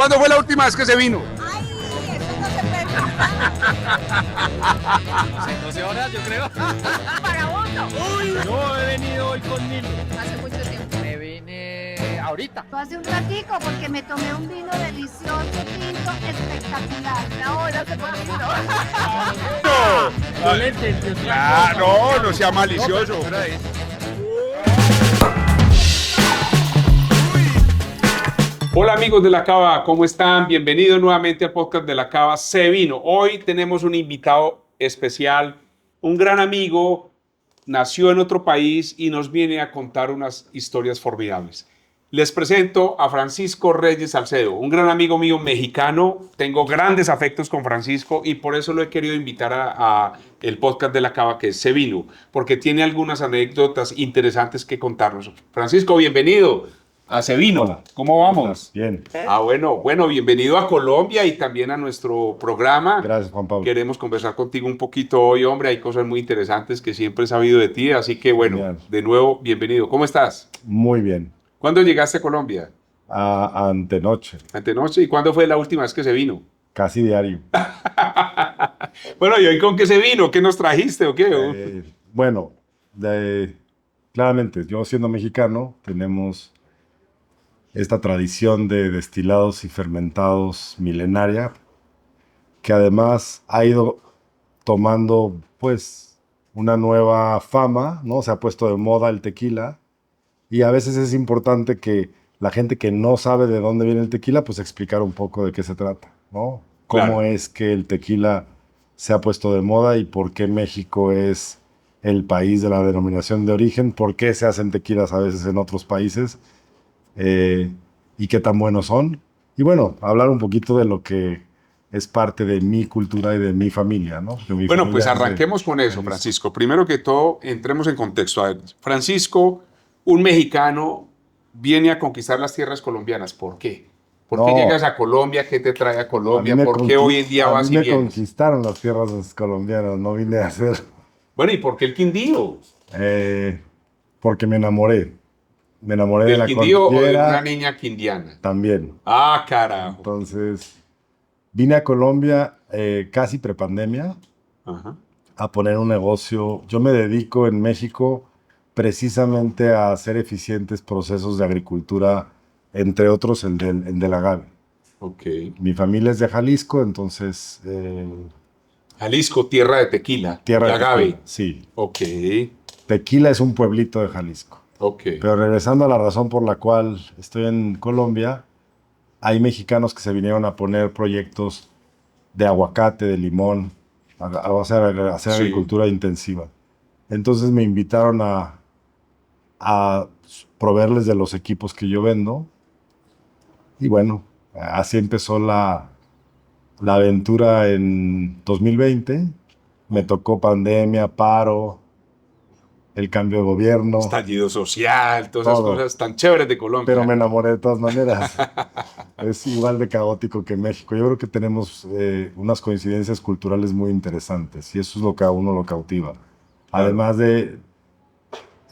¿Cuándo fue la última vez que se vino? Ay, eso no se pregunta. Hace 12 horas, yo creo. Vagabundo. Yo he venido hoy con Nilo. Hace mucho tiempo. Me vine ahorita. Hace un ratico porque me tomé un vino delicioso, tinto, espectacular. Ahora se puede vino. No sea malicioso. Hola amigos de La Cava, ¿cómo están? Bienvenidos nuevamente al podcast de La Cava Se Vino. Hoy tenemos un invitado especial, un gran amigo, nació en otro país y nos viene a contar unas historias formidables. Les presento a Francisco Reyes Salcedo, un gran amigo mío mexicano. Tengo grandes afectos con Francisco y por eso lo he querido invitar a el podcast de La Cava, que es Se Vino, porque tiene algunas anécdotas interesantes que contarnos. Francisco, bienvenido a Se Vino. Hola. ¿Cómo vamos? Bien. Bueno, bienvenido a Colombia y también a nuestro programa. Gracias, Juan Pablo. Queremos conversar contigo un poquito hoy, hombre. Hay cosas muy interesantes que siempre he sabido de ti, así que bueno, Genial. de nuevo, bienvenido. ¿Cómo estás? Muy bien. ¿Cuándo llegaste a Colombia? Antenoche, Antenoche. ¿Y cuándo fue la última vez que se vino? casi diario. Bueno, ¿y hoy con qué se vino? ¿Qué nos trajiste o qué? Bueno, claramente, yo siendo mexicano, tenemos esta tradición de destilados y fermentados milenaria, que además ha ido tomando, pues, una nueva fama, ¿no? Se ha puesto de moda el tequila, y a veces es importante que la gente que no sabe de dónde viene el tequila, pues explicar un poco de qué se trata, ¿no? Cómo Claro. es que el tequila se ha puesto de moda y por qué México es el país de la denominación de origen, por qué se hacen tequilas a veces en otros países y qué tan buenos son. Y bueno, hablar un poquito de lo que es parte de mi cultura y de mi familia, ¿no? Bueno, pues arranquemos con eso, Francisco. Primero que todo, entremos en contexto. A ver, Francisco, un mexicano, viene a conquistar las tierras colombianas. ¿Por qué? ¿Por qué No. llegas a Colombia? ¿Qué te trae a Colombia? ¿Por qué hoy en día vas y me vienes? conquistaron las tierras colombianas, no vine a hacer... Bueno, ¿y por qué el Quindío? Porque me enamoré. Me enamoré de ¿Del la Quindío o de cordillera una niña quindiana? también. Ah, carajo. Entonces, vine a Colombia casi prepandemia Ajá. a poner un negocio. Yo me dedico en México precisamente a hacer eficientes procesos de agricultura, entre otros el del agave. Ok. Mi familia es de Jalisco, entonces Jalisco, tierra de tequila. tierra de de agave. tequila. Sí, Ok. Tequila es un pueblito de Jalisco. Ok. Pero regresando a la razón por la cual estoy en Colombia, hay mexicanos que se vinieron a poner proyectos de aguacate, de limón, a hacer Sí. agricultura intensiva. Entonces me invitaron a proveerles de los equipos que yo vendo. Y bueno, así empezó la aventura en 2020. Me tocó pandemia, paro, el cambio de gobierno. Estallido social, todas esas Todo. cosas tan chéveres de Colombia. Pero me enamoré de todas maneras. Es igual de caótico que México. Yo creo que tenemos unas coincidencias culturales muy interesantes y eso es lo que a uno lo cautiva. Además de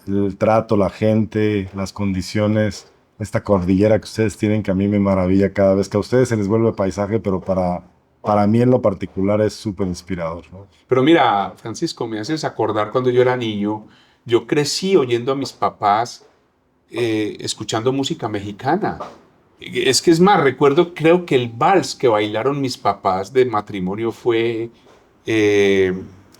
el trato, la gente, las condiciones, esta cordillera que ustedes tienen que a mí me maravilla cada vez que a ustedes se les vuelve paisaje, pero para mí en lo particular es súper inspirador, ¿no? Pero mira, Francisco, me haces acordar cuando yo era niño, yo crecí oyendo a mis papás escuchando música mexicana. Es que es más, recuerdo, creo que el vals que bailaron mis papás de matrimonio fue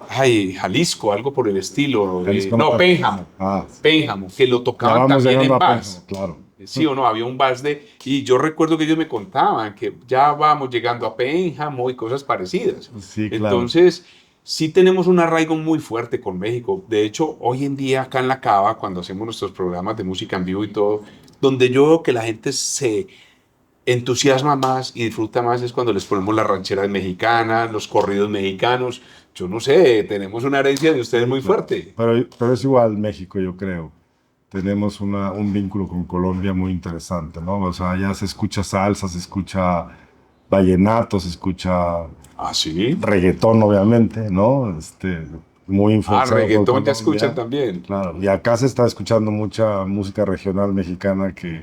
Jalisco, algo por el estilo. Jalisco No, no. Pénjamo. Ah, Pénjamo, que lo ya tocaban vamos también en llegando a vals. Pénjamo, claro. Sí o no, había un vals de... Y yo recuerdo que ellos me contaban que ya vamos llegando a Pénjamo y cosas parecidas. Sí, claro. Entonces, sí tenemos un arraigo muy fuerte con México. De hecho, hoy en día acá en La Cava, cuando hacemos nuestros programas de música en vivo y todo, donde yo veo que la gente se entusiasma más y disfruta más es cuando les ponemos las rancheras mexicanas, los corridos mexicanos. Yo no sé, tenemos una herencia de ustedes muy fuerte. Pero es igual México, yo creo. Tenemos un vínculo con Colombia muy interesante, ¿no? O sea, allá se escucha salsa, se escucha vallenato, se escucha ¿Ah, sí? reggaetón, obviamente, ¿no? Muy Ah, influenciado por reggaetón te Colombia. escuchan también. Claro, y acá se está escuchando mucha música regional mexicana que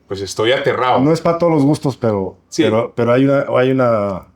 Pues estoy aterrado. No es para todos los gustos, Sí. pero hay una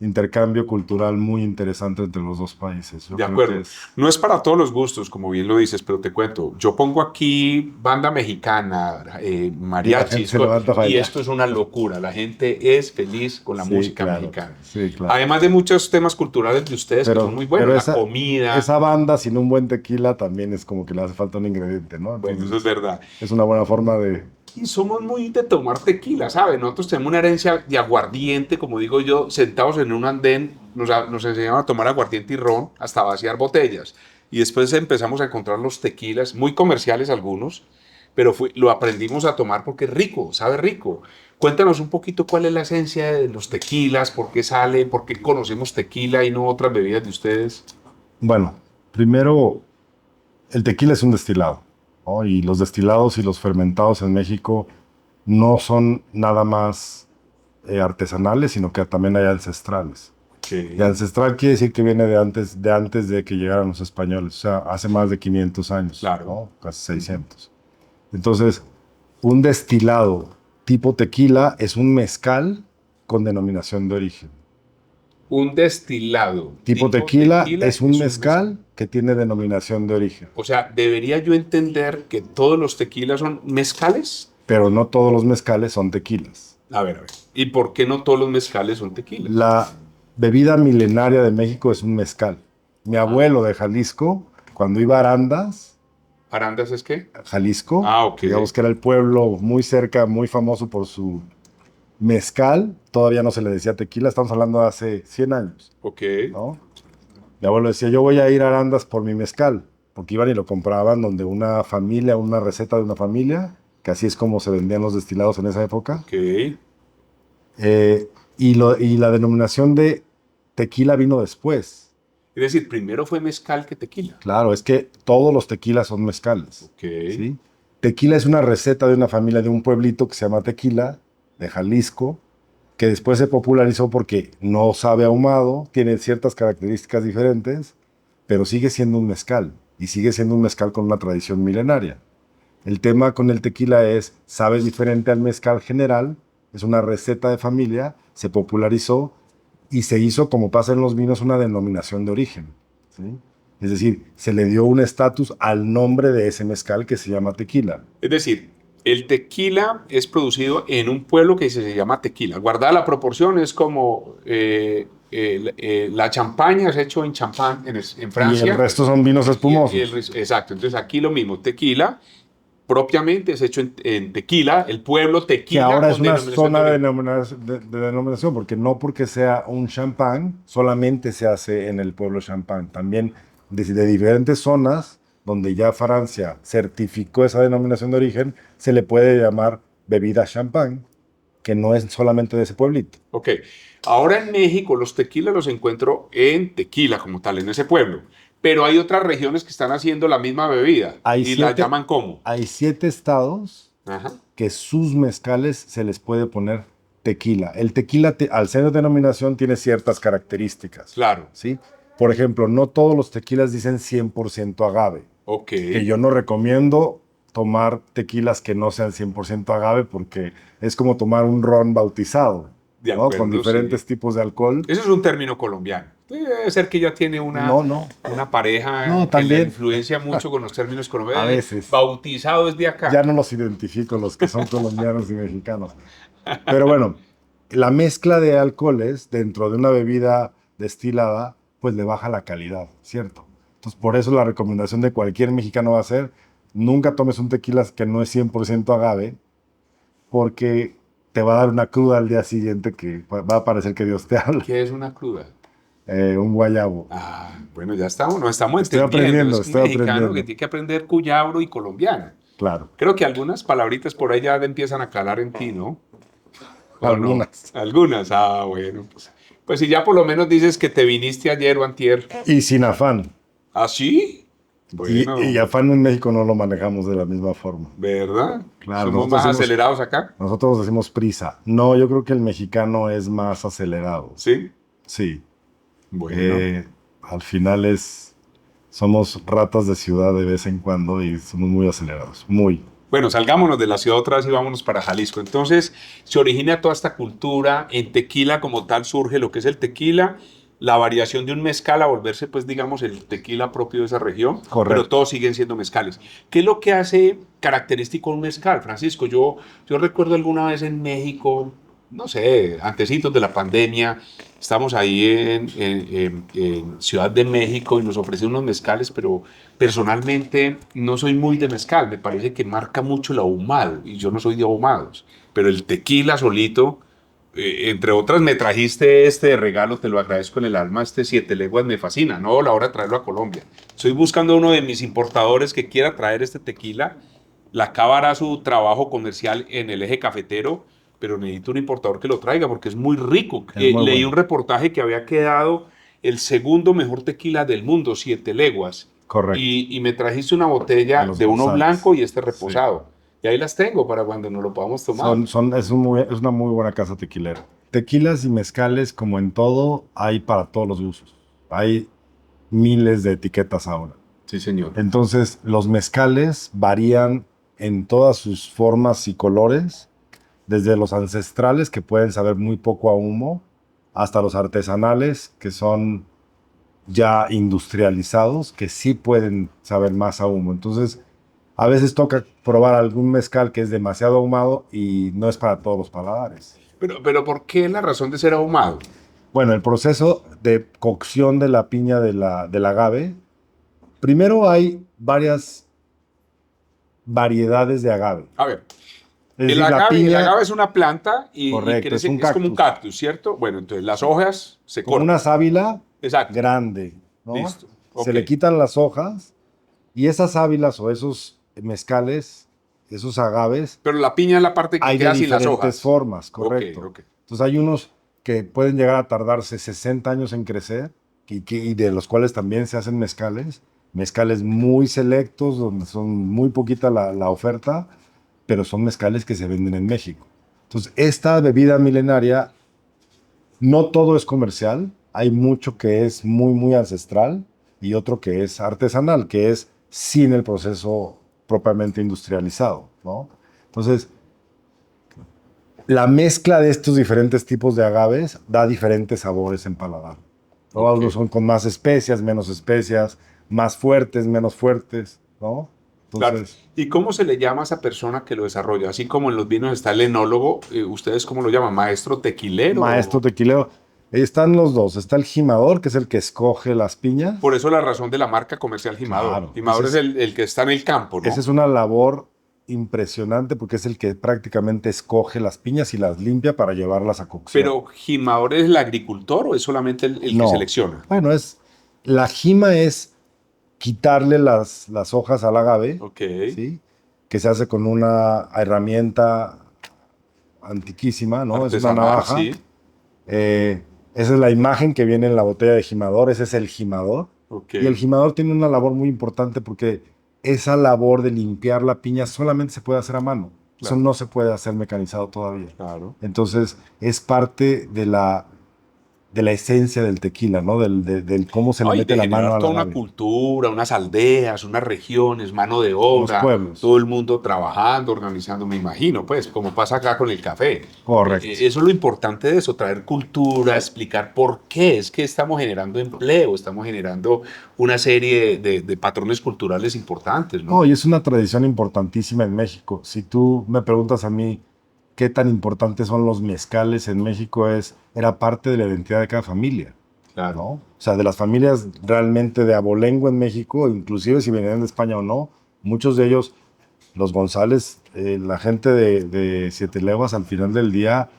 intercambio cultural muy interesante entre los dos países. Yo De creo acuerdo. que es- No es para todos los gustos, como bien lo dices, pero te cuento. Yo pongo aquí banda mexicana, Y la mariachis, gente se levanta a y bailar. esto es una locura. La gente es feliz con la Sí, música claro, mexicana. sí, claro. Además de muchos temas culturales de ustedes que son muy buenos, pero la comida. esa banda sin un buen tequila también es como que le hace falta un ingrediente, ¿no? Bueno, eso es Entonces, verdad. es una buena forma de... Y somos muy de tomar tequila, ¿sabes? Nosotros tenemos una herencia de aguardiente, como digo yo, sentados en un andén, nos enseñaban a tomar aguardiente y ron hasta vaciar botellas. Y después empezamos a encontrar los tequilas, muy comerciales algunos, pero lo aprendimos a tomar porque es rico, sabe rico. Cuéntanos un poquito cuál es la esencia de los tequilas, por qué sale, por qué conocemos tequila y no otras bebidas de ustedes. Bueno, primero, el tequila es un destilado, ¿no? Y los destilados y los fermentados en México no son nada más artesanales, sino que también hay ancestrales. Y ancestral quiere decir que viene de antes de que llegaran los españoles, o sea, hace más de 500 años, Claro. ¿no? Casi 600. Entonces, un destilado tipo tequila es un mezcal con denominación de origen. Un destilado. Tipo tequila es un mezcal que tiene denominación de origen, O sea, ¿debería yo entender que todos los tequilas son mezcales? pero no todos los mezcales son tequilas. A ver, a ver. ¿Y por qué no todos los mezcales son tequilas? La bebida milenaria de México es un mezcal. Mi abuelo de Jalisco, cuando iba a Arandas, ¿Arandas es qué? Jalisco, Ah, ok. digamos que era el pueblo muy cerca, muy famoso por su mezcal, todavía no se le decía tequila, estamos hablando de hace 100 años, Ok. ¿no? Mi abuelo decía, yo voy a ir a Arandas por mi mezcal, porque iban y lo compraban donde una familia, una receta de una familia, que así es como se vendían los destilados en esa época, Ok. y la denominación de tequila vino después. Es decir, primero fue mezcal que tequila. Claro, es que todos los tequilas son mezcales. Ok. ¿Sí? Tequila es una receta de una familia de un pueblito que se llama Tequila, de Jalisco, que después se popularizó porque no sabe ahumado, tiene ciertas características diferentes, pero sigue siendo un mezcal, y sigue siendo un mezcal con una tradición milenaria. El tema con el tequila es, sabe diferente al mezcal general, es una receta de familia, se popularizó y se hizo, como pasa en los vinos, una denominación de origen. ¿Sí? Es decir, se le dio un estatus al nombre de ese mezcal que se llama tequila. Es decir, el tequila es producido en un pueblo que se llama Tequila. Guardada la proporción, es como la champaña es hecho en champán en Francia. Y el resto son vinos espumosos. Exacto. Entonces aquí lo mismo. Tequila propiamente es hecho en Tequila, el pueblo Que Tequila. ahora es con una denominación zona de de origen. denominación, porque no porque sea un champán, solamente se hace en el pueblo champán. También de diferentes zonas donde ya Francia certificó esa denominación de origen, se le puede llamar bebida champán, que no es solamente de ese pueblito. Ok. Ahora en México los tequilas los encuentro en Tequila como tal, en ese pueblo. Pero hay otras regiones que están haciendo la misma bebida y la llaman como. Hay 7 estados Ajá. que sus mezcales se les puede poner tequila. El tequila, al ser de denominación, tiene ciertas características. Claro. ¿Sí? Por ejemplo, no todos los tequilas dicen 100% agave. Ok. Que yo no recomiendo tomar tequilas que no sean 100% agave porque es como tomar un ron bautizado, De ¿no? acuerdo, Con diferentes sí. tipos de alcohol. Eso es un término colombiano. Debe ser que ya tiene una pareja No, que también. le influencia mucho con los términos colombianos. A veces. Bautizado es de acá. Ya no los identifico los que son colombianos y mexicanos. Pero bueno, la mezcla de alcoholes dentro de una bebida destilada, pues le baja la calidad, ¿cierto? Entonces, por eso la recomendación de cualquier mexicano va a ser, nunca tomes un tequila que no es 100% agave, porque te va a dar una cruda al día siguiente que va a parecer que Dios te habla. ¿Qué es una cruda? Un guayabo. Ah, bueno, ya estamos, nos estamos Estoy entendiendo. aprendiendo, Es un estoy mexicano aprendiendo. que tiene que aprender cuyabro y colombiano. Claro. Creo que algunas palabritas por ahí ya empiezan a calar en ti, ¿no? ¿O Algunas. no? Algunas, bueno. Pues si ya por lo menos dices que te viniste ayer o antier. Y sin afán. ¿Ah, sí? Bueno, Y afán en México no lo manejamos de la misma forma. ¿verdad? Claro, Somos nosotros más somos- acelerados acá. Nosotros decimos prisa. No, yo creo que el mexicano es más acelerado. ¿Sí? Sí. Bueno. Al final somos ratas de ciudad de vez en cuando y somos muy acelerados. Muy. Bueno, salgámonos de la ciudad otra vez y vámonos para Jalisco. Entonces, se origina toda esta cultura. En tequila como tal surge lo que es el tequila, la variación de un mezcal a volverse, pues, digamos, el tequila propio de esa región. Correcto. Pero todos siguen siendo mezcales. ¿Qué es lo que hace característico un mezcal, Francisco? Yo recuerdo alguna vez en México, no sé, antecitos de la pandemia, estamos ahí en Ciudad de México y nos ofrecen unos mezcales, pero personalmente no soy muy de mezcal, me parece que marca mucho el ahumado y yo no soy de ahumados, pero el tequila solito, entre otras me trajiste este de regalo, te lo agradezco en el alma, este Siete Leguas me fascina, no la hora de traerlo a Colombia. Estoy buscando uno de mis importadores que quiera traer este tequila, la Cava hará su trabajo comercial en el eje cafetero, pero necesito un importador que lo traiga porque es muy rico. Es muy Leí bueno. un reportaje que había quedado el segundo mejor tequila del mundo, Siete Leguas. Correcto. Y me trajiste una botella De los de uno González. blanco y este reposado. Y ahí las tengo para cuando nos lo podamos tomar. Es una muy buena casa tequilera. Tequilas y mezcales, como en todo, hay para todos los usos. Hay miles de etiquetas ahora. Sí, señor. Entonces, los mezcales varían en todas sus formas y colores, desde los ancestrales, que pueden saber muy poco a humo, hasta los artesanales, que son ya industrializados, que sí pueden saber más a humo. Entonces, a veces toca probar algún mezcal que es demasiado ahumado y no es para todos los paladares. Pero ¿por qué la razón de ser ahumado? Bueno, el proceso de cocción de la piña del agave, primero hay varias variedades de agave. A ver, Es decir, el agave es una planta y Correcto, crece, es un es como un cactus. cactus, ¿cierto? Bueno, entonces las hojas se con cortan. una sábila Exacto. grande, ¿no? Listo, ok. Se le quitan las hojas y esas sábilas o esos mezcales, esos agaves, Pero la piña es la parte que hay de queda sin las diferentes hojas. formas, correcto. Ok. Entonces hay unos que pueden llegar a tardarse 60 años en crecer y de los cuales también se hacen mezcales muy selectos, donde son muy poquita la oferta, pero son mezcales que se venden en México. Entonces, esta bebida milenaria, no todo es comercial, hay mucho que es muy, muy ancestral y otro que es artesanal, que es sin el proceso propiamente industrializado, ¿no? Entonces, la mezcla de estos diferentes tipos de agaves da diferentes sabores en paladar. Todos Ok. son con más especias, menos especias, más fuertes, menos fuertes, ¿no? Claro. Entonces, ¿Y cómo se le llama a esa persona que lo desarrolla? Así como en los vinos está el enólogo, ¿ustedes cómo lo llaman? ¿Maestro tequilero? maestro tequilero, están los dos. Está el jimador, que es el que escoge las piñas. Por eso la razón de la marca comercial Jimador. Claro, Jimador ese es el que está en el campo, ¿no? Esa es una labor impresionante porque es el que prácticamente escoge las piñas y las limpia para llevarlas a cocción. Pero ¿Jimador es el agricultor o es solamente el que No. selecciona? Bueno, la jima es quitarle las hojas al agave, Ok. ¿sí? Que se hace con una herramienta antiquísima, ¿no? Es una Artesanal, navaja. sí. Esa es la imagen que viene en la botella de jimador, ese es el jimador. Ok. Y el jimador tiene una labor muy importante porque esa labor de limpiar la piña solamente se puede hacer a mano. Eso Claro. no se puede hacer mecanizado todavía. Claro. Entonces, es parte de la esencia del tequila, ¿no? Del cómo se le No, y mete de la mano generar a la toda una agave. cultura, unas aldeas, unas regiones, mano de obra, pueblos. todo el mundo trabajando, organizando, me imagino, pues, como pasa acá con el café. Correcto. Eso es lo importante de eso, traer cultura, explicar por qué es que estamos generando empleo, estamos generando una serie de patrones culturales importantes, ¿no? No, y es una tradición importantísima en México. Si tú me preguntas a mí qué tan importantes son los mezcales en México, era parte de la identidad de cada familia, Claro. ¿no? O sea, de las familias realmente de abolengo en México, inclusive si venían de España o no, muchos de ellos, los González, la gente de Siete Leguas, al final del día,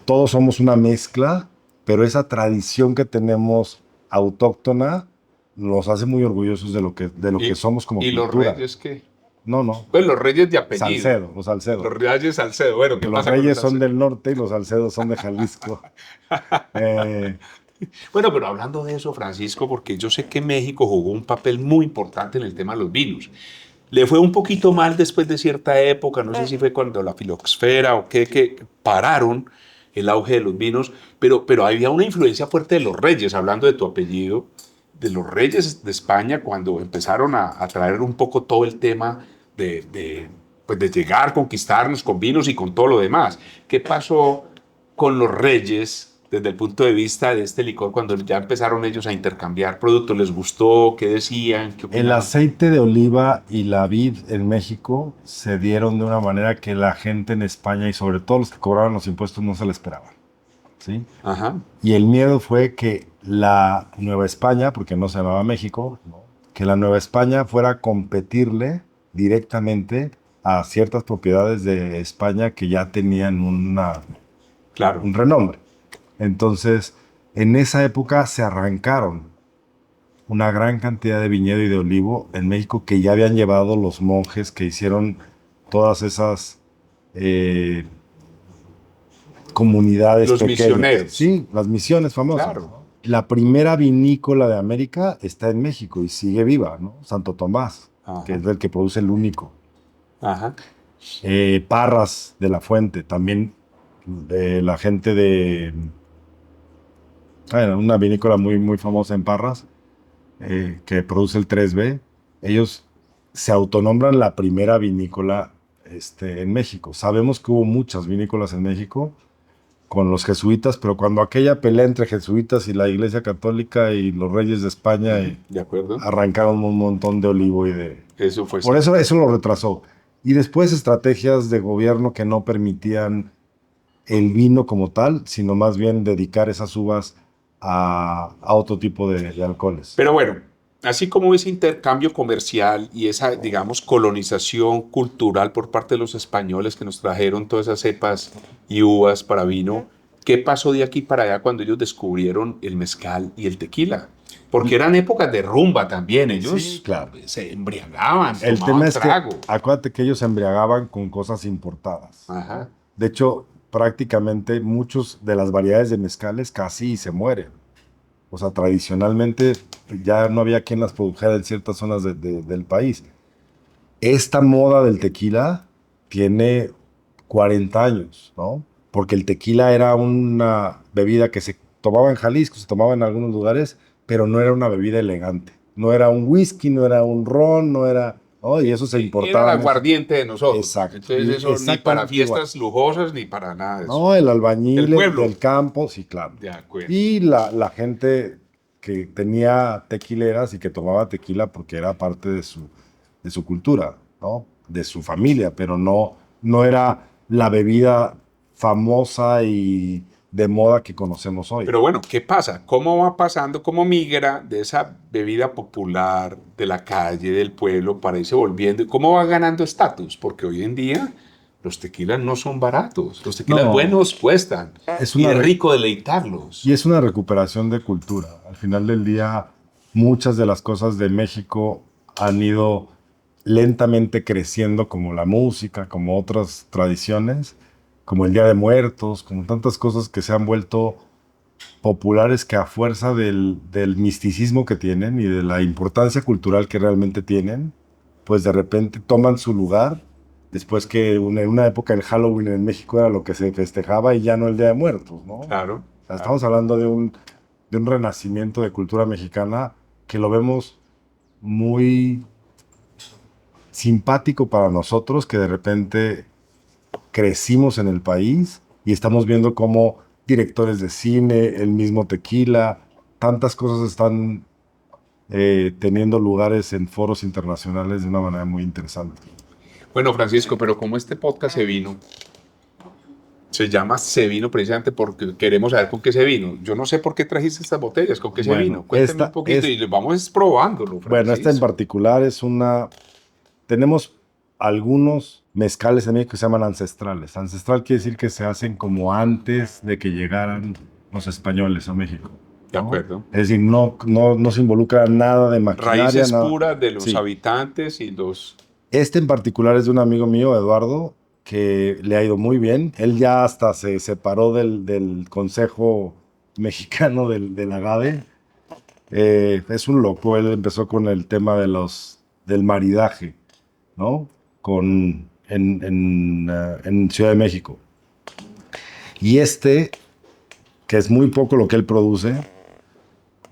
todos somos una mezcla, pero esa tradición que tenemos autóctona nos hace muy orgullosos de lo que somos como ¿Y cultura. los reyes qué? No. Pues los reyes de apellido. Salcedo, los Salcedo. Los reyes Salcedo. Bueno, ¿qué Que los pasa con reyes son Salcedo? del norte y los Salcedos son de Jalisco. Bueno, pero hablando de eso, Francisco, porque yo sé que México jugó un papel muy importante en el tema de los vinos. Le fue un poquito mal después de cierta época, no sé si fue cuando la filoxera o qué, que pararon el auge de los vinos, pero había una influencia fuerte de los reyes, hablando de tu apellido, de los reyes de España, cuando empezaron a traer un poco todo el tema pues de llegar, conquistarnos con vinos y con todo lo demás. ¿Qué pasó con los reyes desde el punto de vista de este licor cuando ya empezaron ellos a intercambiar productos? ¿Les gustó? ¿Qué decían? ¿Qué El opinaban? aceite de oliva y la vid en México se dieron de una manera que la gente en España y sobre todo los que cobraban los impuestos no se lo esperaban, ¿sí? Ajá. Y el miedo fue que la Nueva España, porque no se llamaba México, ¿no? Que la Nueva España fuera a competirle directamente a ciertas propiedades de España que ya tenían Claro. un renombre. Entonces, en esa época se arrancaron una gran cantidad de viñedo y de olivo en México que ya habían llevado los monjes que hicieron todas esas comunidades Los pequeñas. misioneros. Sí, las misiones famosas. Claro. ¿no? La primera vinícola de América está en México y sigue viva, ¿no? Santo Tomás, Ajá. que es el que produce el único. Ajá. Parras de la Fuente, también la gente de una vinícola muy, muy famosa en Parras, que produce el 3B. Ellos se autonombran la primera vinícola en México. Sabemos que hubo muchas vinícolas en México con los jesuitas, pero cuando aquella pelea entre jesuitas y la Iglesia Católica y los reyes de España De acuerdo. arrancaron un montón de olivo y de... Eso fue. Por eso lo retrasó. Y después estrategias de gobierno que no permitían el vino como tal, sino más bien dedicar esas uvas a otro tipo de alcoholes. Pero bueno, así como ese intercambio comercial y esa, digamos, colonización cultural por parte de los españoles que nos trajeron todas esas cepas y uvas para vino, ¿qué pasó de aquí para allá cuando ellos descubrieron el mezcal y el tequila? Porque eran épocas de rumba también, ellos Sí, claro. se embriagaban, El tomaban tema es trago. que, acuérdate que ellos se embriagaban con cosas importadas. Ajá. De hecho, prácticamente muchas de las variedades de mezcales casi se mueren. O sea, tradicionalmente ya no había quien las produjera en ciertas zonas del país. Esta moda del tequila tiene 40 años, ¿no? Porque el tequila era una bebida que se tomaba en Jalisco, se tomaba en algunos lugares, pero no era una bebida elegante. No era un whisky, no era un ron, no era... ¿no? Y eso se Era importaba. el aguardiente de nosotros. Exacto. Entonces eso ni Exactamente para fiestas lujosas ni para nada de eso. No, el albañil El pueblo. del campo, sí, claro. De acuerdo. Y la gente que tenía tequileras y que tomaba tequila porque era parte de su cultura, ¿no? De su familia, pero no era la bebida famosa y de moda que conocemos hoy. Pero bueno, ¿qué pasa? ¿Cómo va pasando, cómo migra de esa bebida popular de la calle, del pueblo, para irse volviendo? ¿Cómo va ganando estatus? Porque hoy en día los tequilas no son baratos. Los tequilas No. buenos cuestan. Es Y una es re- rico deleitarlos. Y es una recuperación de cultura. Al final del día, muchas de las cosas de México han ido lentamente creciendo, como la música, como otras tradiciones, como el Día de Muertos, como tantas cosas que se han vuelto populares que a fuerza del misticismo que tienen y de la importancia cultural que realmente tienen, pues de repente toman su lugar. Después que en una época el Halloween en México era lo que se festejaba y ya no el Día de Muertos, ¿no? Claro. O sea, estamos hablando de un renacimiento de cultura mexicana que lo vemos muy simpático para nosotros, que de repente crecimos en el país y estamos viendo cómo directores de cine, el mismo tequila, tantas cosas están teniendo lugares en foros internacionales de una manera muy interesante. Bueno, Francisco, pero como este podcast se vino, se llama Se Vino precisamente porque queremos saber con qué se vino. Yo no sé por qué trajiste estas botellas, con qué se Bueno, vino. Cuéntame un poquito y vamos probándolo, Francisco. Bueno, esta en particular es tenemos algunos mezcales en México que se llaman ancestrales. Ancestral quiere decir que se hacen como antes de que llegaran los españoles a México. De acuerdo. Es decir, no se involucra nada de maquinaria. Raíces nada. puras de los Sí. habitantes y los... Este en particular es de un amigo mío, Eduardo, que le ha ido muy bien. Él ya hasta se separó del Consejo Mexicano del Agave. Es un loco. Él empezó con el tema del maridaje, ¿no? En Ciudad de México. Y que es muy poco lo que él produce,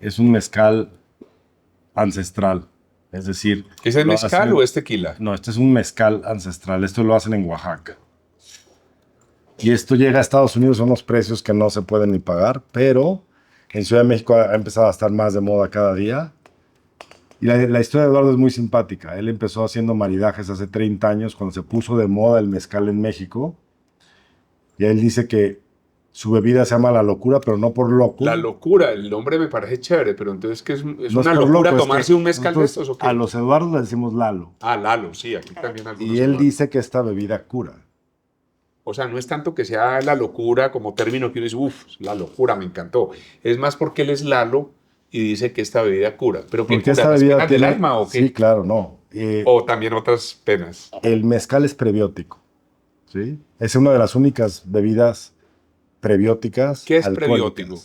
es un mezcal ancestral. Es decir, ¿Ese es lo mezcal hacen- o es tequila? No, este es un mezcal ancestral. Esto lo hacen en Oaxaca. Y esto llega a Estados Unidos a unos precios que no se pueden ni pagar, pero en Ciudad de México ha empezado a estar más de moda cada día. Y la historia de Eduardo es muy simpática. Él empezó haciendo maridajes hace 30 años cuando se puso de moda el mezcal en México. Y él dice que su bebida se llama La Locura, pero no por loco. La locura, el nombre me parece chévere, pero entonces ¿qué es No una por locura loco, es tomarse que un mezcal de nosotros estos o qué? A los Eduardos le decimos Lalo. Ah, Lalo, sí, aquí también algunos. Y él Eduardo. dice que esta bebida cura. O sea, no es tanto que sea la locura como término que uno dice, uff, la locura, me encantó. Es más porque él es Lalo y dice que esta bebida cura. ¿Pero qué Porque cura? esta ¿Las bebida penas tiene... del alma o qué? Sí, claro, no. O también otras penas. El mezcal es prebiótico. ¿Sí? Es una de las únicas bebidas prebióticas. ¿Qué es alcohólicas. prebiótico?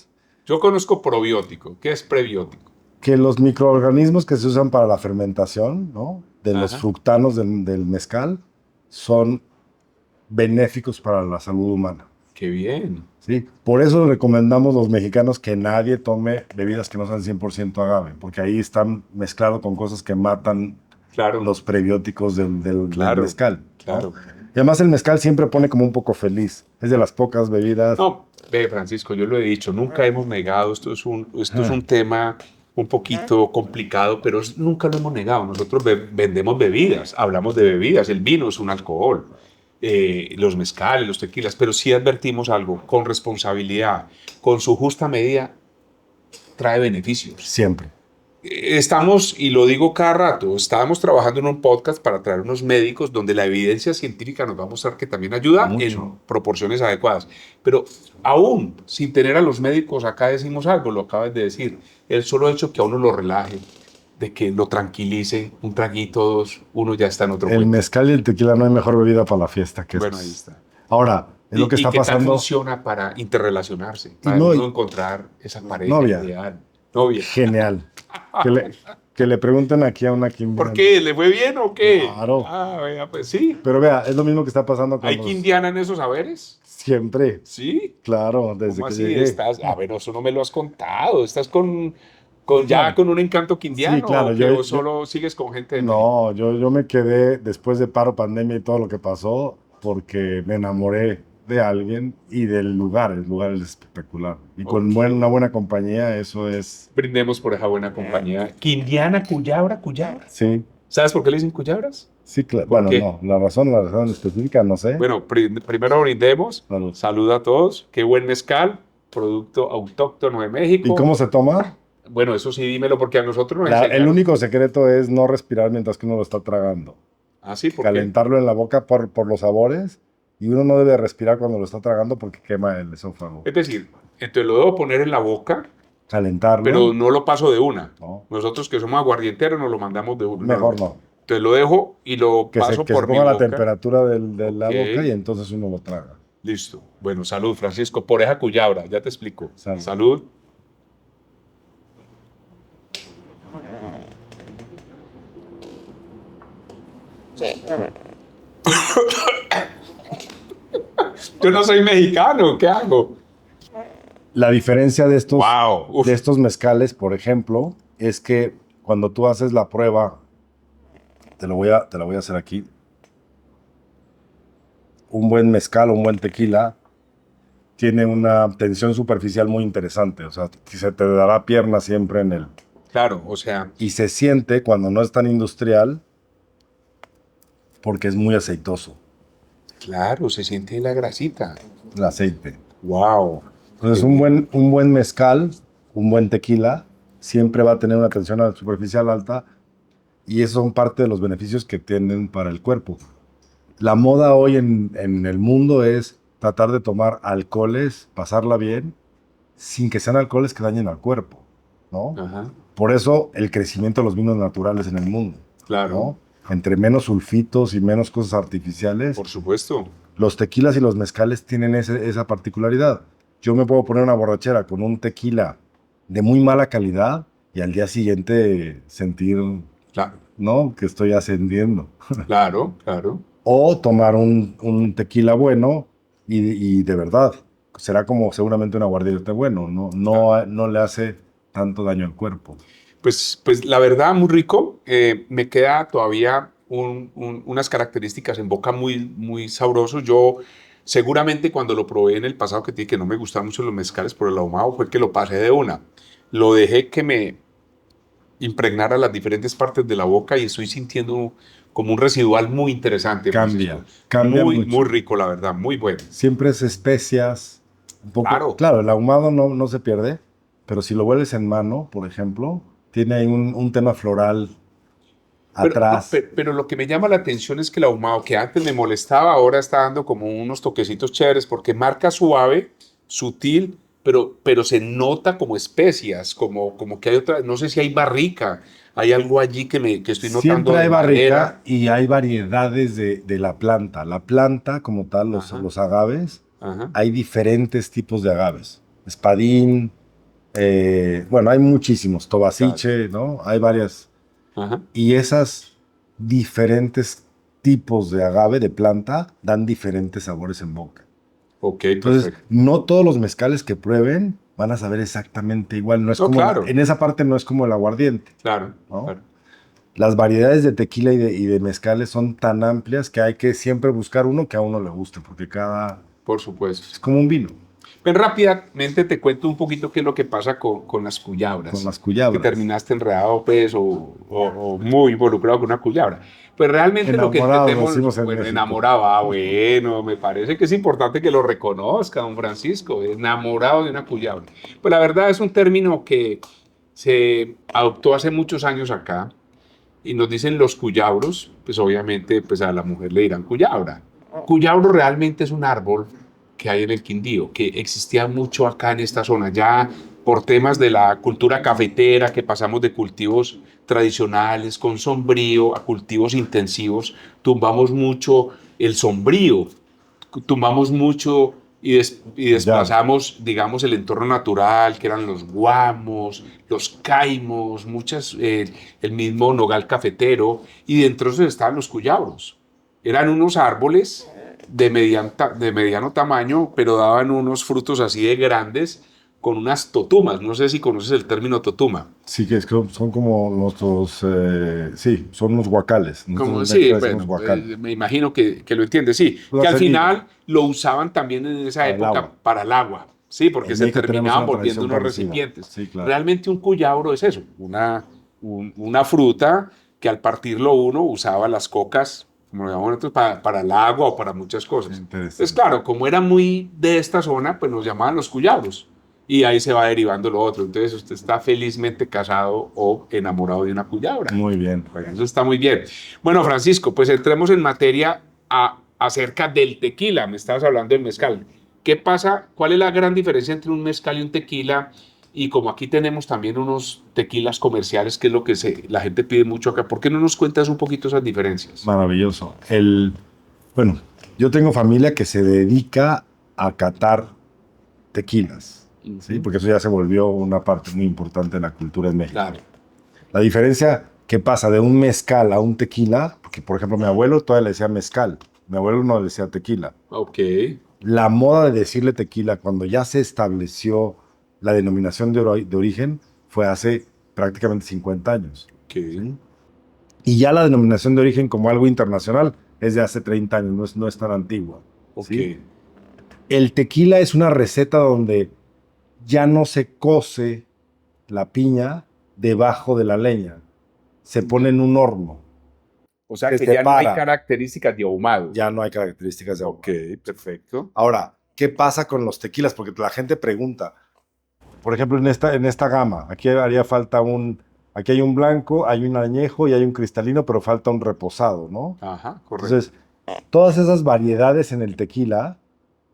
Yo conozco probiótico. ¿Qué es prebiótico? Que los microorganismos que se usan para la fermentación, ¿no? De los Ajá. fructanos del mezcal son benéficos para la salud humana. Qué bien. ¿Sí? Por eso recomendamos los mexicanos que nadie tome bebidas que no sean 100% agave, porque ahí están mezclados con cosas que matan Claro. los prebióticos del Claro, mezcal. ¿no? claro. Y además el mezcal siempre pone como un poco feliz. Es de las pocas bebidas. No, ve, Francisco, yo lo he dicho, nunca hemos negado, esto es un tema un poquito complicado, pero nunca lo hemos negado. Nosotros vendemos bebidas, hablamos de bebidas, el vino es un alcohol, los mezcales, los tequilas, pero sí advertimos algo, con responsabilidad, con su justa medida, trae beneficios. Siempre. Estamos, y lo digo cada rato, estábamos trabajando en un podcast para traer unos médicos donde la evidencia científica nos va a mostrar que también ayuda Mucho. en proporciones adecuadas. Pero aún sin tener a los médicos acá decimos algo, lo acabas de decir, el solo hecho que a uno lo relaje, de que lo tranquilice, un traguito, dos, uno ya está en otro El cuento. mezcal y el tequila no hay mejor bebida para la fiesta que Bueno, estos. ahí está. Ahora, es lo que está ¿Y qué tal pasando. funciona para interrelacionarse? Para no, uno y- encontrar esa pareja Novia. ideal. Novia. Genial. Que le pregunten aquí a una quindiana. ¿Por qué? ¿Le fue bien o qué? Claro. Ah, vea, pues sí. Pero vea, es lo mismo que está pasando con ¿Hay los... quindiana en esos saberes? Siempre. Sí. Claro, desde ¿Cómo que así llegué. estás? A ver, eso no me lo has contado. ¿Estás ya Claro. con un encanto quindiano? Sí, claro, ¿O qué? yo- ¿O solo sigues con gente de No, yo me quedé después de paro, pandemia y todo lo que pasó, porque me enamoré de alguien y del lugar. El lugar es espectacular. Y con Ok. una buena compañía, eso es... Brindemos por esa buena compañía. Quindiana, Cuyabra, Cuyabra. Sí, ¿Sabes por qué le dicen Cuyabras? sí, claro. ¿Por Bueno, qué? no, la razón específica no sé. Bueno, primero brindemos. Salud. Salud a todos. Qué buen mezcal. Producto autóctono de México. ¿Y cómo se toma? Bueno, eso sí, dímelo porque a nosotros nos El enseñaron. único secreto es no respirar mientras que uno lo está tragando. Ah, sí, ¿por qué? Calentarlo en la boca por los sabores y uno no debe respirar cuando lo está tragando porque quema el esófago. Es decir, entonces lo debo poner en la boca, Calentarlo, pero no lo paso de una. no, Nosotros que somos aguardienteros nos lo mandamos de una. mejor no. Entonces lo dejo y lo Que paso se por mi ponga la boca. temperatura de la Ok. boca y entonces uno lo traga. Listo. Bueno, salud, Francisco. Por esa Cuyabra, ya te explico. Salud. Salud. Yo no soy mexicano, ¿qué hago? La diferencia de estos, Wow. Uf. de estos mezcales, por ejemplo, es que cuando tú haces la prueba, te la voy a hacer aquí. Un buen mezcal, un buen tequila, tiene una tensión superficial muy interesante. O sea, se te dará pierna siempre en él. Claro, o sea, Y se siente cuando no es tan industrial porque es muy aceitoso claro, se siente la grasita. el aceite. Wow. Entonces un buen mezcal, un buen tequila, siempre va a tener una tensión superficial alta y esos son parte de los beneficios que tienen para el cuerpo. La moda hoy en el mundo es tratar de tomar alcoholes, pasarla bien, sin que sean alcoholes que dañen al cuerpo, ¿no? Ajá. Por eso el crecimiento de los vinos naturales en el mundo, Claro. ¿no? Entre menos sulfitos y menos cosas artificiales, Por supuesto. los tequilas y los mezcales tienen esa particularidad. Yo me puedo poner una borrachera con un tequila de muy mala calidad y al día siguiente sentir, Claro, ¿no?, que estoy ascendiendo. claro, claro. O tomar un tequila bueno y de verdad, será como seguramente un aguardiente bueno, no le hace tanto daño al cuerpo. Pues la verdad, muy rico. Me queda todavía unas características en boca muy sabrosos. Yo seguramente cuando lo probé en el pasado, que dije que no me gustaban mucho los mezcales por el ahumado, fue que lo pasé de una. Lo dejé que me impregnara las diferentes partes de la boca y estoy sintiendo como un residual muy interesante. Cambia, Francisco. cambia Muy, mucho. muy rico, la verdad, muy bueno. Siempre es especias. Un poco, Claro. claro, el ahumado no se pierde, pero si lo vuelves en mano, por ejemplo, tiene ahí un tema floral Pero, no, atrás. pero lo que me llama la atención es que el ahumado que antes me molestaba, ahora está dando como unos toquecitos chéveres porque marca suave, sutil, pero se nota como especias, como que hay otra, no sé si hay barrica, hay algo allí que estoy notando Siempre de hay madera. barrica y hay variedades de la planta. La planta, como tal, Ajá. los agaves, Ajá. hay diferentes tipos de agaves. Espadín, bueno, hay muchísimos. Tobaciche, ¿no? Hay varias. Ajá. Y esas diferentes tipos de agave, de planta, dan diferentes sabores en boca. Ok, Entonces, perfecto. no todos los mezcales que prueben van a saber exactamente igual. No es No, como claro. en esa parte no es como el aguardiente, Claro, ¿no? claro. Las variedades de tequila y de mezcales son tan amplias que hay que siempre buscar uno que a uno le guste, porque cada Por supuesto. es como un vino, Ven rápidamente te cuento un poquito qué es lo que pasa con las culebras. con las Que culebras. terminaste enredado, pues, o muy involucrado con una culebra. Pues realmente lo que Enamorado, entendemos, decimos en bueno, México. enamorado, bueno, me parece que es importante que lo reconozca, don Francisco, enamorado de una culebra. Pues la verdad es un término que se adoptó hace muchos años acá y nos dicen los cuyabros, pues obviamente pues a la mujer le dirán cuyabra. Cuyabro realmente es un árbol que hay en el Quindío, que existía mucho acá en esta zona, ya por temas de la cultura cafetera, que pasamos de cultivos tradicionales con sombrío a cultivos intensivos, tumbamos mucho el sombrío, tumbamos mucho y desplazamos, digamos, el entorno natural, que eran los guamos, los caimos, el mismo nogal cafetero, y dentro de eso estaban los cuyabros. Eran unos árboles de mediano tamaño, pero daban unos frutos así de grandes con unas totumas. No sé si conoces el término totuma. Sí, que son como nuestros, sí, son unos guacales. Como, Nosotros en sí, México decimos bueno, guacal. me imagino que lo entiendes, sí. Una Que al semilla. final lo usaban también en esa Para el época agua. para el agua, sí, porque En se México tenemos terminaban una volviendo tradición unos parecida. recipientes. Sí, claro. Realmente un cuyabro es eso, una fruta que al partirlo uno usaba las cocas, como lo llamamos nosotros, para el agua o para muchas cosas. Interesante. Entonces, claro, como era muy de esta zona, pues nos llamaban los cuyabros. Y ahí se va derivando lo otro. Entonces, usted está felizmente casado o enamorado de una cuyabra. Muy bien. Bueno, eso está muy bien. Bueno, Francisco, pues entremos en materia acerca del tequila. Me estabas hablando del mezcal. ¿Qué pasa? ¿Cuál es la gran diferencia entre un mezcal y un tequila? Y como aquí tenemos también unos tequilas comerciales, que es lo que la gente pide mucho acá, ¿por qué no nos cuentas un poquito esas diferencias? Maravilloso. Bueno, yo tengo familia que se dedica a catar tequilas, ¿sí? Porque eso ya se volvió una parte muy importante de la cultura en México. Claro. La diferencia que pasa de un mezcal a un tequila, porque por ejemplo mi abuelo todavía le decía mezcal, mi abuelo no le decía tequila. Ok. La moda de decirle tequila cuando ya se estableció la denominación de origen fue hace prácticamente 50 años. Ok. ¿Sí? Y ya la denominación de origen como algo internacional es de hace 30 años, no es tan antigua. Ok. ¿Sí? El tequila es una receta donde ya no se cose la piña debajo de la leña. Se pone en un horno. O sea Se que ya no hay separa. características de ahumado. Ya no hay características de Ok, perfecto. Ahora, ¿qué pasa con los tequilas? Porque la gente pregunta. Por ejemplo, en esta gama, aquí haría falta aquí hay un blanco, hay un añejo y hay un cristalino, pero falta un reposado, ¿no? Ajá, correcto. Entonces, todas esas variedades en el tequila,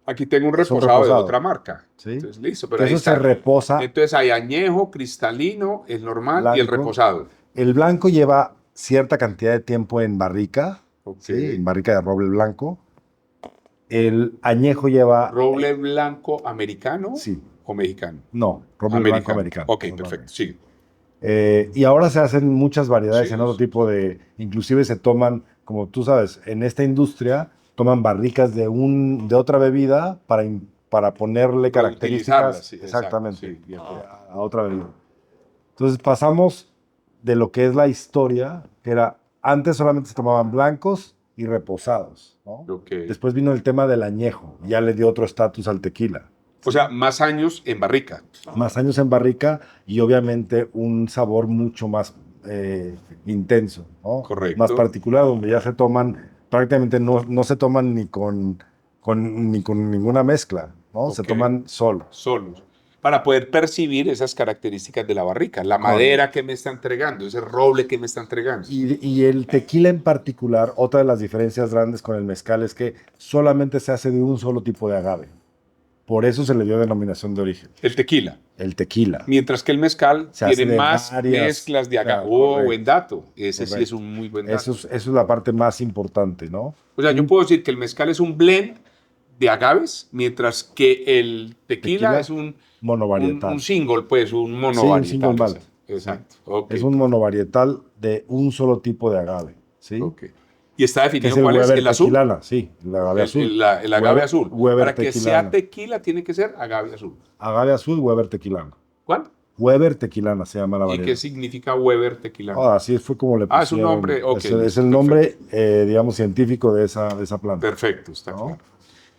Aquí tengo un Es un reposado de reposado. otra marca. ¿sí? Entonces, listo, pero Que ahí eso está. se reposa. Entonces hay añejo, cristalino, el normal y el Blanco. reposado. El blanco lleva cierta cantidad de tiempo en barrica, Ok. ¿sí? En barrica de roble blanco. El añejo lleva... ¿Roble blanco americano Sí. o mexicano? No, roble blanco americano. Ok, perfecto, sí. Y ahora se hacen muchas variedades Sí, en otro sí. tipo inclusive se toman, como tú sabes, en esta industria toman barricas de otra bebida para ponerle Para características utilizarlas, sí, exactamente exacto, sí, bien. a otra bebida. Entonces pasamos de lo que es la historia, que era, antes solamente se tomaban blancos y reposados, ¿no? Ok. Después vino el tema del añejo, ya le dio otro estatus al tequila. O sea, más años en barrica. Más años en barrica y obviamente un sabor mucho más intenso, ¿no? Correcto. Más particular, donde ya se toman, prácticamente no se toman ni con ninguna mezcla, ¿no? Se Ok. toman solos. Solos. Para poder percibir esas características de la barrica, la Correcto. madera que me está entregando, ese roble que me está entregando. Y el tequila en particular, otra de las diferencias grandes con el mezcal es que solamente se hace de un solo tipo de agave. Por eso se le dio denominación de origen, El tequila. el tequila. Mientras que el mezcal Se hace tiene de más varias, mezclas de agave. claro, Oh, correcto. buen dato. Ese sí Correcto. es un muy buen dato. Eso es la parte más importante, ¿no? O sea, yo puedo decir que el mezcal es un blend de agaves, mientras que el tequila Tequila es un monovarietal. un single, pues, un Sí, monovarietal. un single malt. Exacto. Ok. Es un monovarietal de un solo tipo de agave, ¿sí? Ok. Y está Que es definido el cuál es Weber el azul. tequilana, sí, el agave azul. El agave Weber- azul. Weber Para que tequilana. sea tequila tiene que ser agave azul. Agave azul, Weber tequilana. ¿Cuál? Weber tequilana se llama la ¿Y variedad. qué significa Weber tequila? Así fue como le pusieron. Ah, es un nombre, ok, Es el nombre, digamos, científico de esa planta. Perfecto, está ¿no? claro.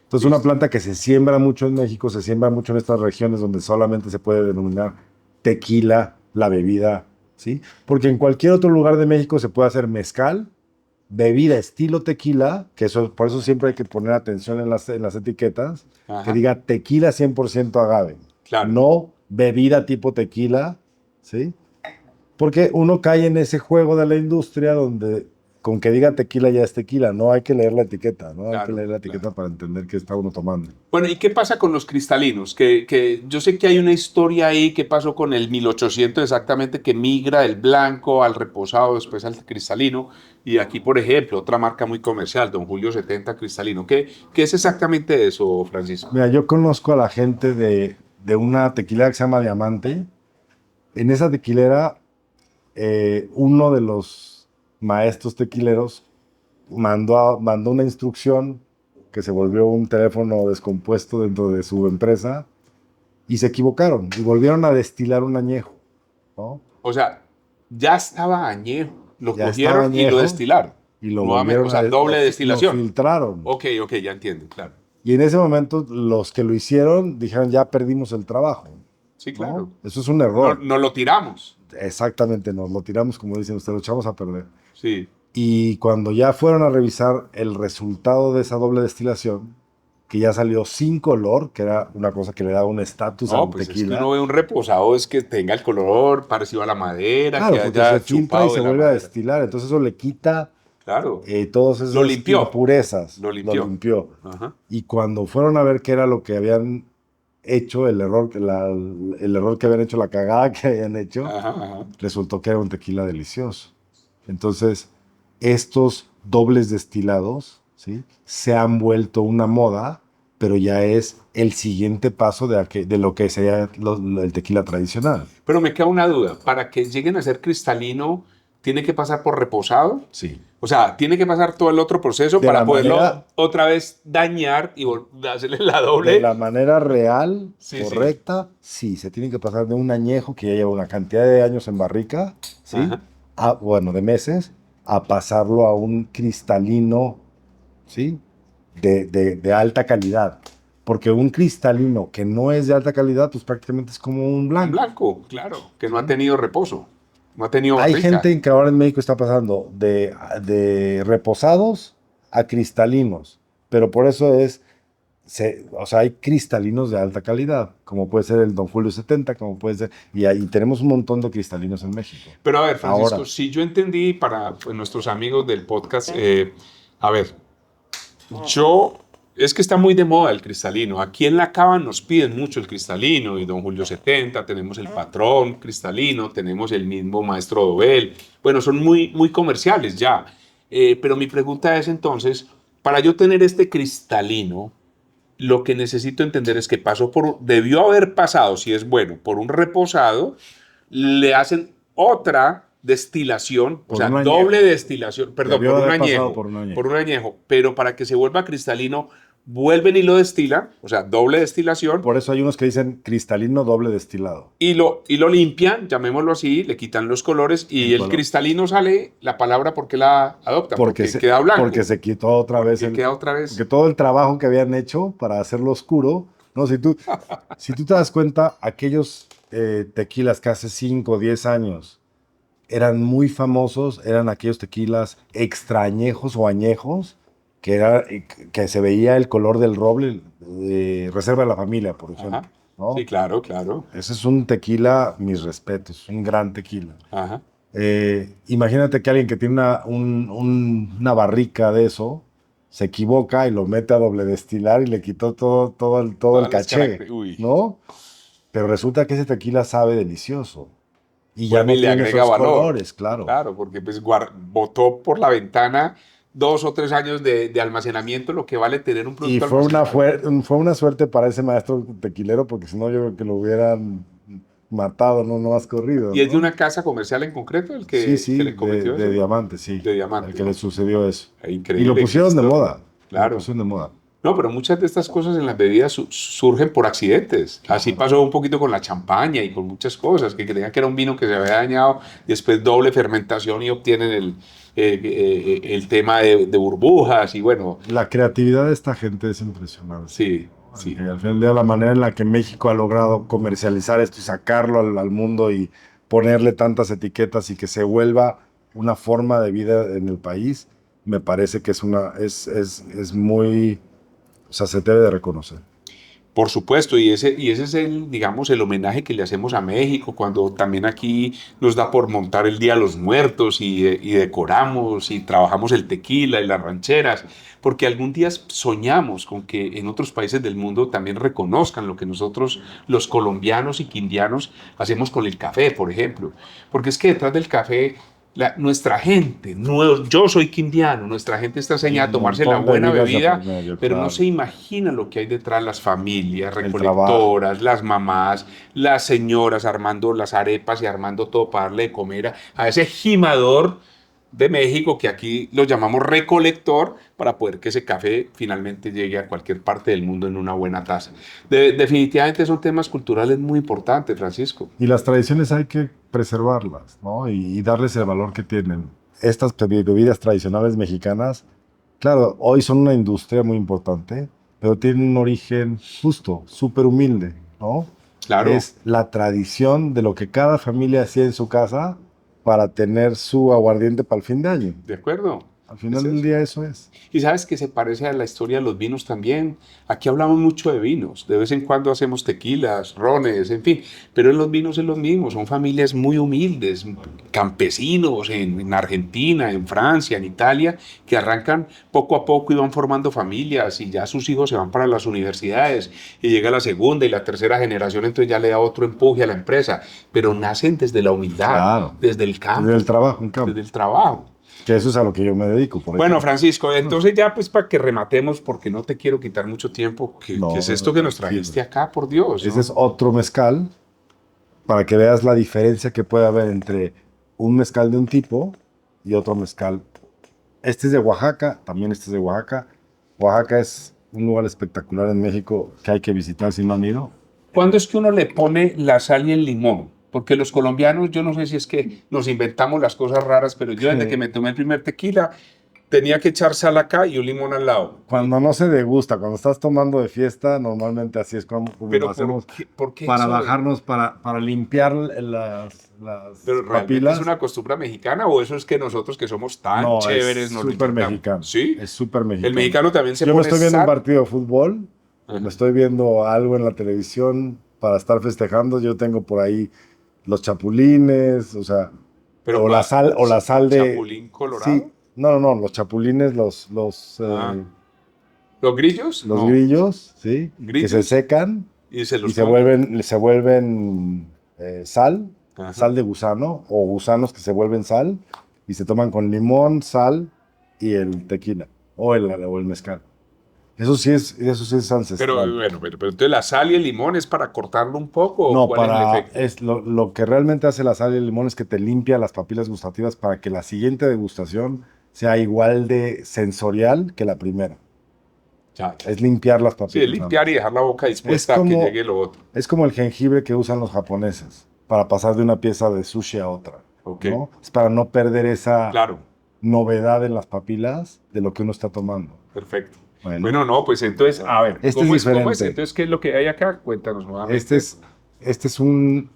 Entonces, una planta que se siembra mucho en México, se siembra mucho en estas regiones donde solamente se puede denominar tequila, la bebida, ¿sí? Porque en cualquier otro lugar de México se puede hacer mezcal, bebida estilo tequila, que eso, por eso siempre hay que poner atención en las etiquetas, Ajá. que diga tequila 100% agave, Claro. no bebida tipo tequila, ¿sí? Porque uno cae en ese juego de la industria donde con que diga tequila ya es tequila, no hay que leer la etiqueta, ¿no? Hay Claro, que leer la etiqueta claro. para entender qué está uno tomando. Bueno, ¿y qué pasa con los cristalinos? Que yo sé que hay una historia ahí que pasó con el 1800 exactamente, que migra del blanco al reposado, después al cristalino. Y aquí, por ejemplo, otra marca muy comercial, Don Julio 70 Cristalino. ¿Qué es exactamente eso, Francisco? Mira, yo conozco a la gente de una tequilera que se llama Diamante. En esa tequilera, uno de los maestros tequileros mandó una instrucción que se volvió un teléfono descompuesto dentro de su empresa y se equivocaron y volvieron a destilar un añejo, ¿no? O sea, ya estaba añejo, lo Ya cogieron estaba y lo añejo destilaron. Y lo Nuevamente, volvieron o sea, a doble destilación. Lo filtraron. Ok, ya entiendo, claro. Y en ese momento los que lo hicieron dijeron ya perdimos el trabajo. Sí, ¿no? claro. Eso es un error. No lo tiramos. Exactamente, nos lo tiramos como dicen ustedes, lo echamos a perder. Sí. Y cuando ya fueron a revisar el resultado de esa doble destilación, que ya salió sin color, que era una cosa que le daba un estatus No, al pues es que tequila. uno ve un reposado, es que tenga el color parecido a la madera, Claro, que porque haya se filtra chupado y se de la vuelve a madera. destilar. Entonces eso le quita Claro. todas esas Lo limpió. impurezas. Lo limpió. Ajá. Y cuando fueron a ver qué era lo que habían hecho, el error que habían hecho, la cagada que habían hecho, Ajá. resultó que era un tequila delicioso. Entonces, estos dobles destilados, ¿sí?, se han vuelto una moda, pero ya es el siguiente paso de lo que sería el tequila tradicional. Pero me queda una duda. Para que lleguen a ser cristalino, ¿tiene que pasar por reposado? Sí. O sea, tiene que pasar todo el otro proceso De para la poderlo manera- otra vez dañar y hacerle la doble. De la manera real, Sí, correcta, sí, se tiene que pasar de un añejo que ya lleva una cantidad de años en barrica, ¿sí?, Ajá. de meses, a pasarlo a un cristalino, ¿sí?, de alta calidad. Porque un cristalino que no es de alta calidad, pues prácticamente es como un En blanco. blanco, claro, que no ha tenido reposo. No ha tenido Hay barrica. gente que ahora en México está pasando de reposados a cristalinos, pero por eso o sea, hay cristalinos de alta calidad, como puede ser el Don Julio 70, como puede ser, y ahí tenemos un montón de cristalinos en México. Pero a ver, Francisco, Ahora. si yo entendí para pues, nuestros amigos del podcast, a ver, es que está muy de moda el cristalino. Aquí en La Cava nos piden mucho el cristalino y Don Julio 70, tenemos el patrón cristalino, tenemos el mismo Maestro Dobel. Bueno, son muy, muy comerciales ya. Pero mi pregunta es entonces, para yo tener este cristalino, lo que necesito entender es que debió haber pasado, si es bueno, por un reposado, le hacen otra destilación, Por o sea, un añejo. doble destilación, perdón, Debió por un haber pasado añejo, por un añejo. por un añejo, pero para que se vuelva cristalino, vuelven y lo destilan, o sea, doble destilación, Por eso hay unos que dicen cristalino doble destilado. y lo limpian, llamémoslo así, le quitan los colores y el color. cristalino sale, la palabra, ¿por qué la adoptan? Porque se, queda blanco. porque se quitó otra vez Porque queda otra vez. Porque todo el trabajo que habían hecho para hacerlo oscuro, ¿no? Si tú te das cuenta, aquellos tequilas que hace 5 o 10 años eran muy famosos, eran aquellos tequilas extra añejos o añejos, que se veía el color del roble, Reserva de la Familia, por ejemplo. Ajá. ¿No? Sí, claro, claro. Ese es un tequila, mis respetos, un gran tequila. Ajá. Imagínate que alguien que tiene una barrica de eso se equivoca y lo mete a doble destilar y le quitó todo el Todas las caché, uy. ¿no? Pero resulta que ese tequila sabe delicioso y ya Vuelve no y le tiene agrega esos valor. colores, claro. Claro, porque pues botó por la ventana 2 o 3 años de almacenamiento, lo que vale tener un Y producto fue una suerte para ese maestro tequilero, porque si no yo creo que lo hubieran matado, no más corrido. ¿Y es de ¿no? una casa comercial en concreto el que, Sí, que le cometió de eso? Diamante, sí. De Diamante. El que le sucedió eso. Increíble. Y lo pusieron de historia. moda. Claro. Lo pusieron de moda. No, pero muchas de estas cosas en las bebidas surgen por accidentes. Así pasó un poquito con la champaña y con muchas cosas, que creían que era un vino que se había dañado, después doble fermentación y obtienen el tema de burbujas y bueno. La creatividad de esta gente es impresionante. Sí, sí. Al final del día, la manera en la que México ha logrado comercializar esto y sacarlo al mundo y ponerle tantas etiquetas y que se vuelva una forma de vida en el país, me parece que es muy... O sea, se debe de reconocer. Por supuesto, y ese es digamos, el homenaje que le hacemos a México cuando también aquí nos da por montar el Día de los Muertos y decoramos y trabajamos el tequila y las rancheras, porque algún día soñamos con que en otros países del mundo también reconozcan lo que nosotros, los colombianos y quindianos, hacemos con el café, por ejemplo. Porque es que detrás del café nuestra gente, yo soy quindiano, nuestra gente está enseñada a tomarse la buena bebida, pero no se imagina lo que hay detrás, las familias recolectoras, las mamás, las señoras armando las arepas y armando todo para darle de comer a ese gimador de México, que aquí lo llamamos recolector, para poder que ese café finalmente llegue a cualquier parte del mundo en una buena taza. Definitivamente son temas culturales muy importantes, Francisco. Y las tradiciones hay que preservarlas, ¿no? Y darles el valor que tienen. Estas bebidas tradicionales mexicanas, claro, hoy son una industria muy importante, pero tienen un origen justo, súper humilde, ¿no? Claro. Es la tradición de lo que cada familia hacía en su casa para tener su aguardiente para el fin de año. De acuerdo. Al final del día eso es. Y sabes que se parece a la historia de los vinos también. Aquí hablamos mucho de vinos. De vez en cuando hacemos tequilas, rones, en fin. Pero en los vinos es lo mismo. Son familias muy humildes, campesinos en Argentina, en Francia, en Italia, que arrancan poco a poco y van formando familias y ya sus hijos se van para las universidades y llega la segunda y la tercera generación, entonces ya le da otro empuje a la empresa. Pero nacen desde la humildad, claro, desde el campo. Desde el trabajo en campo. Desde el trabajo. Que eso es a lo que yo me dedico. Bueno, Francisco, entonces ya pues para que rematemos, porque no te quiero quitar mucho tiempo, ¿qué es esto que nos trajiste acá, por Dios? Ese es otro mezcal, para que veas la diferencia que puede haber entre un mezcal de un tipo y otro mezcal. Este es de Oaxaca, también este es de Oaxaca. Oaxaca es un lugar espectacular en México que hay que visitar si no han ido. ¿Cuándo es que uno le pone la sal y el limón? Porque los colombianos, yo no sé si es que nos inventamos las cosas raras, pero yo desde que me tomé el primer tequila, tenía que echar sal acá y un limón al lado. Cuando no se degusta, cuando estás tomando de fiesta, normalmente así es como lo hacemos. ¿Por qué para eso? Bajarnos, para limpiar las ¿Pero papilas. ¿Es una costumbre mexicana o eso es que nosotros que somos tan chéveres nos lo súper mexicano. ¿Sí? Es súper mexicano. El mexicano también se Yo pone me estoy viendo sal. un partido de fútbol, me estoy viendo algo en la televisión para estar festejando. Yo tengo por ahí los chapulines, o sea, pero o la sal de chapulín colorado. Sí, no, los chapulines, los grillos, los grillos, sí, ¿Grillos? que se secan y se vuelven sal Ajá. de gusano o gusanos que se vuelven sal y se toman con limón, sal y el tequila o el mezcal. Eso sí es ancestral. Pero entonces la sal y el limón es para cortarlo un poco. No, ¿cuál es el efecto? lo que realmente hace la sal y el limón es que te limpia las papilas gustativas para que la siguiente degustación sea igual de sensorial que la primera. Ya. Es limpiar las papilas. Sí, es limpiar y dejar la boca dispuesta Es a que como- llegue lo otro. Es como el jengibre que usan los japoneses para pasar de una pieza de sushi a otra. Ok. ¿No? Es para no perder esa Claro, novedad en las papilas de lo que uno está tomando. perfecto. Bueno. Bueno, no, pues entonces, a ver, Este ¿cómo es ¿cómo es? diferente. Entonces, ¿qué es lo que hay acá? Cuéntanos nuevamente. Este es un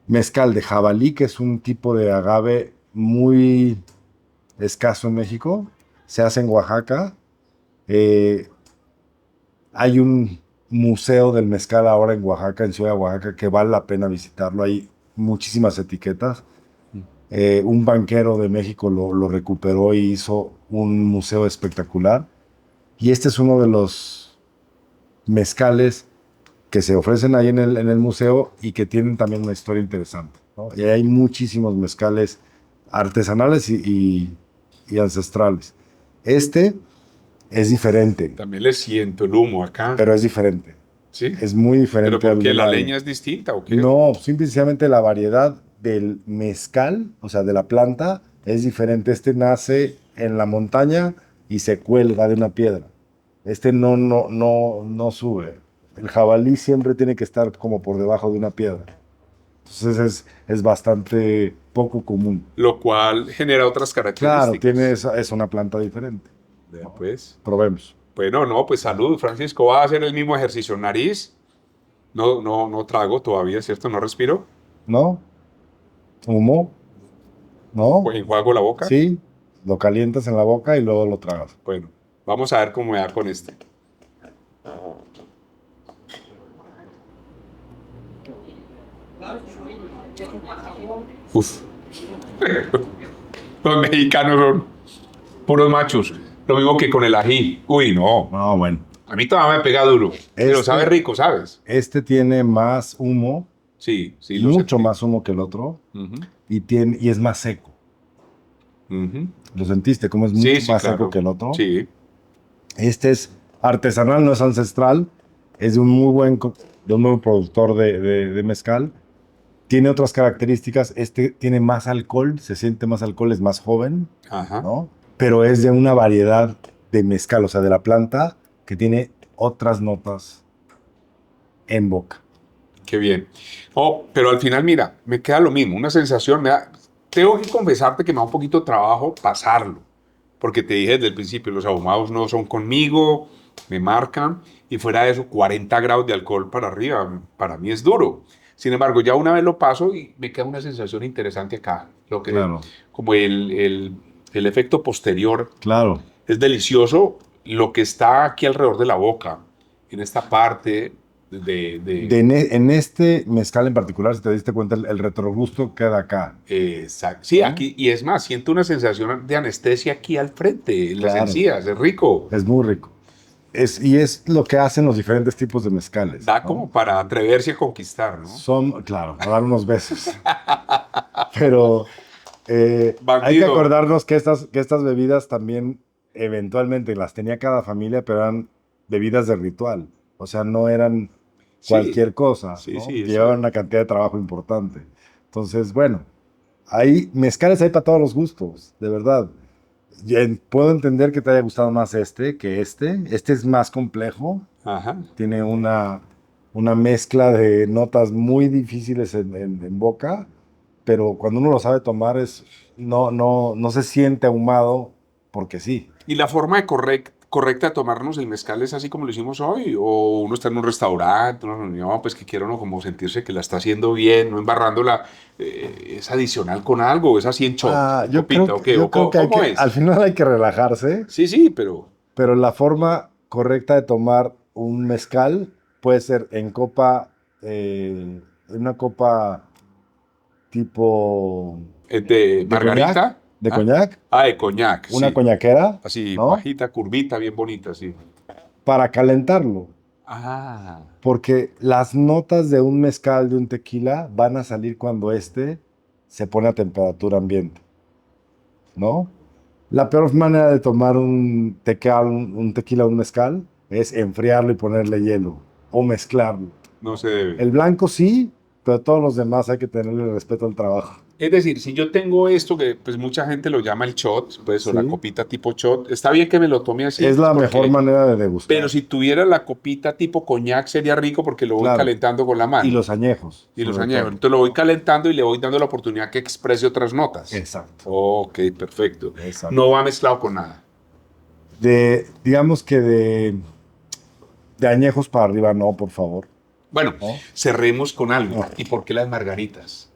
mezcal de jabalí, que es un tipo de agave muy escaso en México. Se hace en Oaxaca. Hay un museo del mezcal ahora en Oaxaca, en Ciudad de Oaxaca, que vale la pena visitarlo. Hay muchísimas etiquetas. Un banquero de México lo recuperó y hizo un museo espectacular. Y este es uno de los mezcales que se ofrecen ahí en el museo y que tienen también una historia interesante, ¿no? Y hay muchísimos mezcales artesanales y ancestrales. Este es diferente, También le siento el humo acá. pero es diferente. ¿Sí? Es muy diferente. ¿Pero al porque de la leña es distinta o qué? No, simplemente la variedad del mezcal, o sea, de la planta, es diferente. Este nace en la montaña y se cuelga de una piedra. Este no sube. El jabalí siempre tiene que estar como por debajo de una piedra. Entonces es bastante poco común. Lo cual genera otras Claro, características. es una planta diferente. Vea, pues. Probemos. Bueno, no, pues salud, Francisco. Va a hacer el mismo ejercicio. Nariz. No trago todavía, ¿cierto? No respiro. ¿No? ¿Humo? ¿No? Pues enjuago la boca. Sí, lo calientas en la boca y luego lo tragas. Bueno, vamos a ver cómo me da con este. Uf. Los mexicanos son puros machos. Lo mismo que con el ají. Uy, no. No, bueno. A mí todavía me pega duro. Pero sabe rico, ¿sabes? Este tiene más humo, Sí, sí. Lo mucho sentí. más humo que el otro, Ujú, y es más seco. ujú. ¿Lo sentiste? Como es mucho Sí, sí, más claro. seco que el otro. Sí. Este es artesanal, no es ancestral. Es de un muy buen productor de mezcal. Tiene otras características. Este tiene más alcohol, se siente más alcohol, es más joven, Ajá. ¿no? Pero es de una variedad de mezcal, o sea, de la planta, que tiene otras notas en boca. Qué bien. Oh, pero al final, mira, me queda lo mismo, una sensación, tengo que confesarte que me da un poquito de trabajo pasarlo, porque te dije desde el principio, los ahumados no son conmigo, me marcan, y fuera de eso, 40 grados de alcohol para arriba, para mí es duro. Sin embargo, ya una vez lo paso y me queda una sensación interesante acá, lo que, Claro. como el efecto posterior. Claro. Es delicioso lo que está aquí alrededor de la boca, en esta parte En este mezcal en particular, si te diste cuenta, el retrogusto queda acá. Exacto. Sí, aquí, y es más, siento una sensación de anestesia aquí al frente, en las Claro. encías, es rico. Es muy rico. Y es lo que hacen los diferentes tipos de mezcales. Da ¿no? como para atreverse a conquistar, ¿no? Son, claro, a dar unos besos. Pero hay que Bandido. acordarnos que estas bebidas también eventualmente las tenía cada familia, pero eran bebidas de ritual. O sea, no eran Sí. cualquier cosa. Sí, ¿no? sí, Llevaban sí. una cantidad de trabajo importante. Entonces, bueno, mezcales hay para todos los gustos, de verdad. Puedo entender que te haya gustado más este que este. Este es más complejo. Ajá. Tiene una mezcla de notas muy difíciles en boca, pero cuando uno lo sabe tomar no se siente ahumado porque sí. ¿Y la forma correcta de tomarnos el mezcal es así como lo hicimos hoy? ¿O uno está en un restaurante, una reunión, pues que quiere uno como sentirse que la está haciendo bien, no embarrándola, es adicional con algo, es así en shot, Yo copita, creo, ¿o qué? yo ¿O creo que, cómo es? al final hay que relajarse, Sí, pero pero la forma correcta de tomar un mezcal puede ser en una copa tipo es de de margarita. coñac, de coñac, Ah, de coñac, una sí. coñaquera, Así, ¿no? bajita, curvita, bien bonita, sí. Para calentarlo. Ah, Porque las notas de un mezcal, de un tequila, van a salir cuando se pone a temperatura ambiente, ¿no? La peor manera de tomar un tequila o un mezcal es enfriarlo y ponerle hielo o mezclarlo. no se debe. El blanco sí, pero todos los demás hay que tenerle respeto al trabajo. Es decir, si yo tengo esto, que pues mucha gente lo llama el shot, pues, o la Sí. copita tipo shot, está bien que me lo tome así. Es la porque- mejor manera de degustar. Pero si tuviera la copita tipo coñac sería rico porque lo voy Claro. calentando con la mano. Y los añejos. Y los sobre añejos. todo. Entonces lo voy calentando y le voy dando la oportunidad que exprese otras notas. Exacto. Ok, perfecto. Exacto. No va mezclado con nada. Digamos que de añejos para arriba, no, por favor. Bueno, ¿No? cerremos con algo. No. ¿Y por qué las margaritas?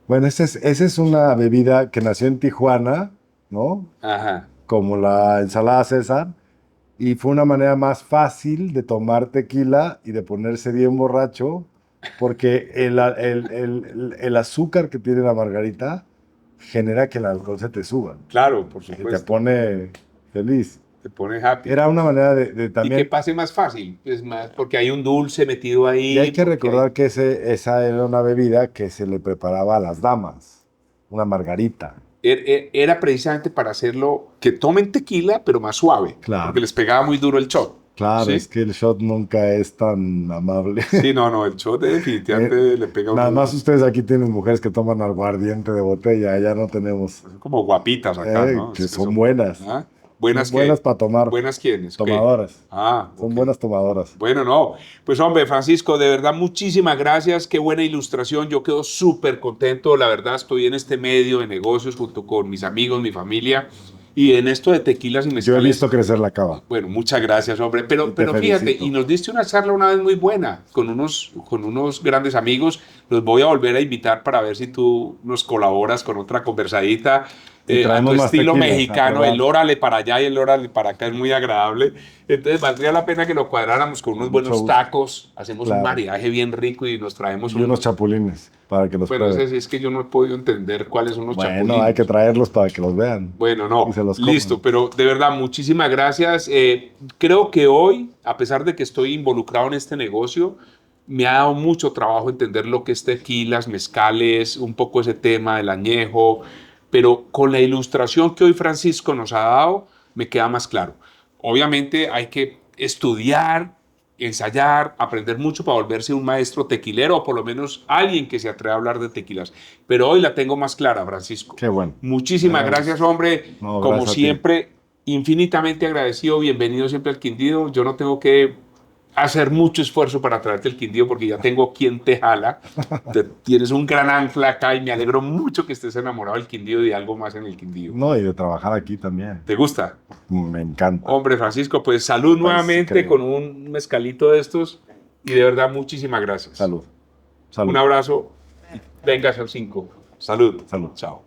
Bueno, esa es una bebida que nació en Tijuana, ¿no? Ajá. Como la ensalada César. Y fue una manera más fácil de tomar tequila y de ponerse bien borracho, porque el azúcar que tiene la margarita genera que el alcohol se te suba, Claro, por que te supuesto. pone feliz. Te pone happy. Era una manera de Y que también... pase más fácil. Es más, porque hay un dulce metido ahí. Y hay que porque recordar que esa era una bebida que se le preparaba a las damas, una margarita. Era precisamente para hacerlo que tomen tequila, pero más suave. Claro. Porque les pegaba muy duro el shot. Claro, ¿Sí? es que el shot nunca es tan amable. Sí, no, el shot definitivamente le pega Nada un- más ustedes aquí tienen mujeres que toman aguardiente de botella, allá no tenemos. Son como guapitas acá, ¿no? Que Es son buenas. ¿Ah? ¿Buenas Son buenas qué? para tomar. ¿Buenas quiénes? ¿Qué? Tomadoras. Ah, Son ok. buenas tomadoras. Bueno, no. Pues hombre, Francisco, de verdad, muchísimas gracias. Qué buena ilustración. Yo quedo súper contento. La verdad, estoy en este medio de negocios junto con mis amigos, mi familia. Y en esto de tequilas y mezcales. Yo he visto crecer la cava. Bueno, muchas gracias, hombre. Y Pero te fíjate, felicito. y nos diste una charla una vez muy buena con unos grandes amigos. Los voy a volver a invitar para ver si tú nos colaboras con otra conversadita. Y A traemos tu más estilo tequilas, mexicano, ¿verdad? el órale para allá y el órale para acá es muy agradable. Entonces valdría la pena que lo cuadráramos con unos Mucho buenos gusto. tacos, hacemos Claro. un maridaje bien rico y nos traemos Y unos chapulines para que los Bueno, prueben. es que yo no he podido entender cuáles son los Bueno, chapulines. hay que traerlos para que los vean. Bueno, no, Y se los coman. listo, pero de verdad, muchísimas gracias. Creo que hoy, a pesar de que estoy involucrado en este negocio, me ha dado mucho trabajo entender lo que es tequilas, mezcales, un poco ese tema del añejo, pero con la ilustración que hoy Francisco nos ha dado, me queda más claro. Obviamente hay que estudiar, ensayar, aprender mucho para volverse un maestro tequilero o por lo menos alguien que se atreva a hablar de tequilas. Pero hoy la tengo más clara, Francisco. Qué bueno. Muchísimas gracias, hombre. No, Como gracias a ti. siempre, infinitamente agradecido. Bienvenido siempre al Quindío. Yo no tengo que hacer mucho esfuerzo para traerte el Quindío porque ya tengo quien te jala. Tienes un gran ancla acá y me alegro mucho que estés enamorado del Quindío y de algo más en el Quindío. No, y de trabajar aquí también. ¿Te gusta? Me encanta. Hombre, Francisco, pues salud nuevamente increíble. con un mezcalito de estos y de verdad muchísimas gracias. Salud. Salud. Un abrazo. Venga, 5. Salud. Salud. Chao.